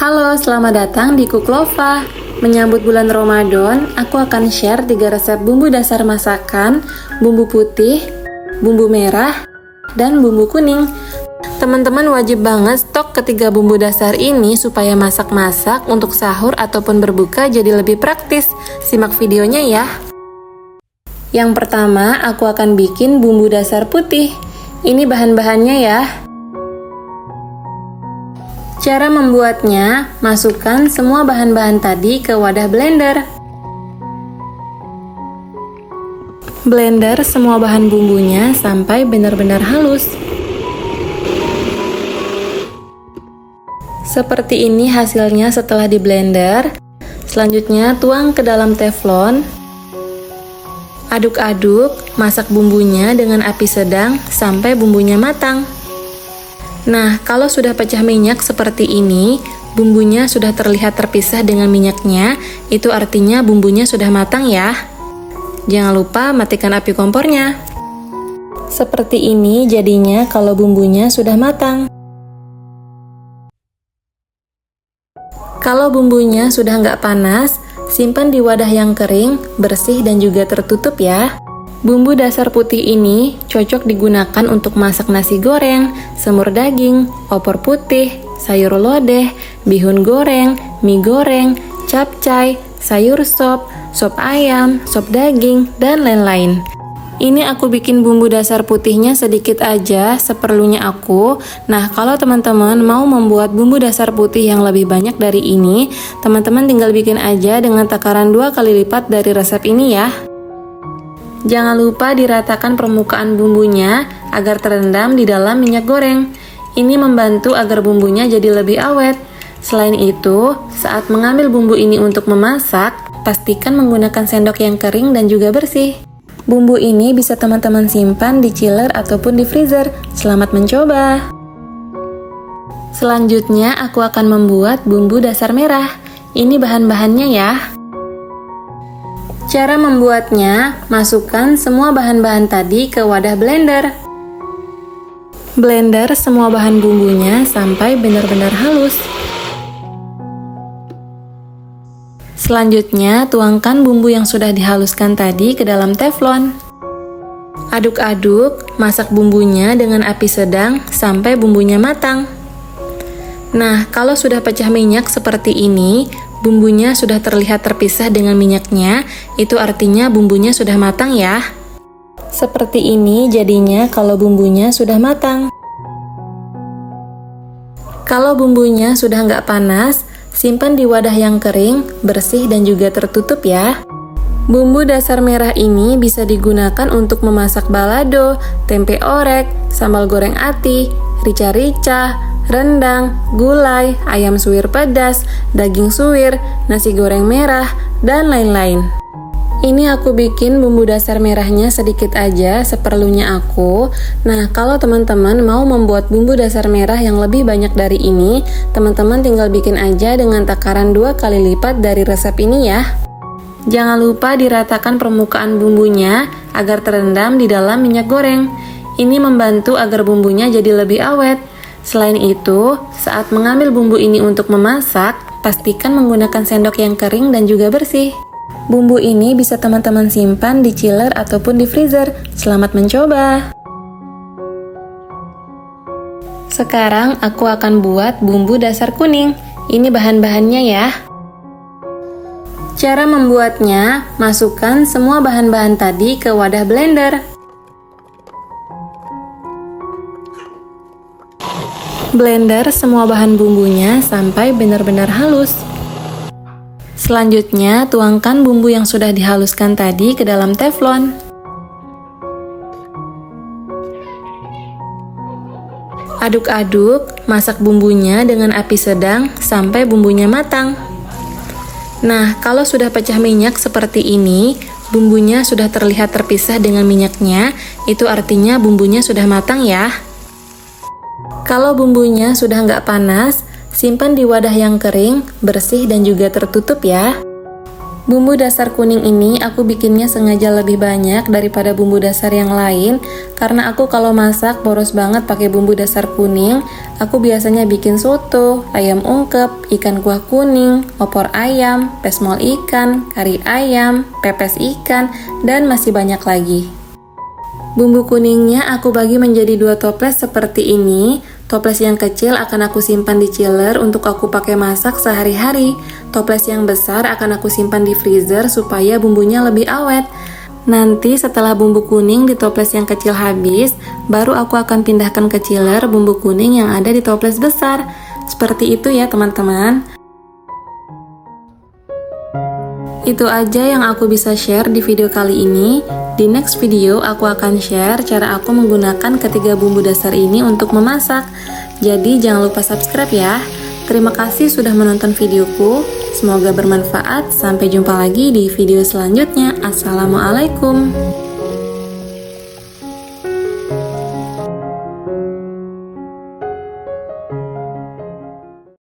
Halo, selamat datang di Kuklova. Menyambut bulan Ramadan, aku akan share 3 resep bumbu dasar masakan, bumbu putih, bumbu merah, dan bumbu kuning. Teman-teman wajib banget stok ketiga bumbu dasar ini supaya masak-masak untuk sahur ataupun berbuka jadi lebih praktis. Simak videonya ya. Yang pertama, aku akan bikin bumbu dasar putih. Ini bahan-bahannya ya. Cara membuatnya, masukkan semua bahan-bahan tadi ke wadah blender. Blender semua bahan bumbunya sampai benar-benar halus. Seperti ini hasilnya setelah di blender. Selanjutnya tuang ke dalam teflon. Aduk-aduk, masak bumbunya dengan api sedang sampai bumbunya matang. Nah, kalau sudah pecah minyak seperti ini, bumbunya sudah terlihat terpisah dengan minyaknya, itu artinya bumbunya sudah matang ya. Jangan lupa matikan api kompornya. Seperti ini jadinya kalau bumbunya sudah matang. Kalau bumbunya sudah nggak panas, simpan di wadah yang kering, bersih dan juga tertutup ya. Bumbu dasar putih ini cocok digunakan untuk masak nasi goreng, semur daging, opor putih, sayur lodeh, bihun goreng, mie goreng, capcay, sayur sop, sop ayam, sop daging, dan lain-lain. Ini aku bikin bumbu dasar putihnya sedikit aja, seperlunya aku. Nah, kalau teman-teman mau membuat bumbu dasar putih yang lebih banyak dari ini, teman-teman tinggal bikin aja dengan takaran 2 kali lipat dari resep ini ya. Jangan lupa diratakan permukaan bumbunya agar terendam di dalam minyak goreng. Ini membantu agar bumbunya jadi lebih awet. Selain itu, saat mengambil bumbu ini untuk memasak, pastikan menggunakan sendok yang kering dan juga bersih. Bumbu ini bisa teman-teman simpan di chiller ataupun di freezer. Selamat mencoba! Selanjutnya, aku akan membuat bumbu dasar merah. Ini bahan-bahannya ya. Cara membuatnya, masukkan semua bahan-bahan tadi ke wadah blender. Blender semua bahan bumbunya sampai benar-benar halus. Selanjutnya, tuangkan bumbu yang sudah dihaluskan tadi ke dalam teflon. Aduk-aduk, masak bumbunya dengan api sedang sampai bumbunya matang. Nah, kalau sudah pecah minyak seperti ini, bumbunya sudah terlihat terpisah dengan minyaknya, itu artinya bumbunya sudah matang ya. Seperti ini jadinya kalau bumbunya sudah matang. Kalau bumbunya sudah nggak panas, simpan di wadah yang kering, bersih dan juga tertutup ya. Bumbu dasar merah ini bisa digunakan untuk memasak balado, tempe orek, sambal goreng ati, rica-rica, rendang, gulai, ayam suwir pedas, daging suwir, nasi goreng merah, dan lain-lain. Ini aku bikin bumbu dasar merahnya sedikit aja, seperlunya aku. Nah, kalau teman-teman mau membuat bumbu dasar merah yang lebih banyak dari ini, teman-teman tinggal bikin aja dengan takaran 2 kali lipat dari resep ini ya. Jangan lupa diratakan permukaan bumbunya agar terendam di dalam minyak goreng. Ini membantu agar bumbunya jadi lebih awet. Selain itu, saat mengambil bumbu ini untuk memasak, pastikan menggunakan sendok yang kering dan juga bersih. Bumbu ini bisa teman-teman simpan di chiller ataupun di freezer. Selamat mencoba! Sekarang aku akan buat bumbu dasar kuning. Ini bahan-bahannya ya. Cara membuatnya, masukkan semua bahan-bahan tadi ke wadah blender. Blender semua bahan bumbunya sampai benar-benar halus. Selanjutnya, tuangkan bumbu yang sudah dihaluskan tadi ke dalam teflon. Aduk-aduk, masak bumbunya dengan api sedang sampai bumbunya matang. Nah, kalau sudah pecah minyak seperti ini, bumbunya sudah terlihat terpisah dengan minyaknya, itu artinya bumbunya sudah matang ya. Kalau bumbunya sudah nggak panas, simpan di wadah yang kering, bersih dan juga tertutup ya. Bumbu dasar kuning ini aku bikinnya sengaja lebih banyak daripada bumbu dasar yang lain karena aku kalau masak boros banget pakai bumbu dasar kuning. Aku biasanya bikin soto, ayam ungkep, ikan kuah kuning, opor ayam, pesmol ikan, kari ayam, pepes ikan, dan masih banyak lagi. Bumbu kuningnya aku bagi menjadi 2 toples seperti ini. Toples yang kecil akan aku simpan di chiller untuk aku pakai masak sehari-hari. Toples yang besar akan aku simpan di freezer supaya bumbunya lebih awet. Nanti setelah bumbu kuning di toples yang kecil habis, baru aku akan pindahkan ke chiller bumbu kuning yang ada di toples besar. Seperti itu ya teman-teman. Itu aja yang aku bisa share di video kali ini. Di next video aku akan share cara aku menggunakan ketiga bumbu dasar ini untuk memasak. Jadi jangan lupa subscribe ya. Terima kasih sudah menonton videoku. Semoga bermanfaat. Sampai jumpa lagi di video selanjutnya. Assalamualaikum.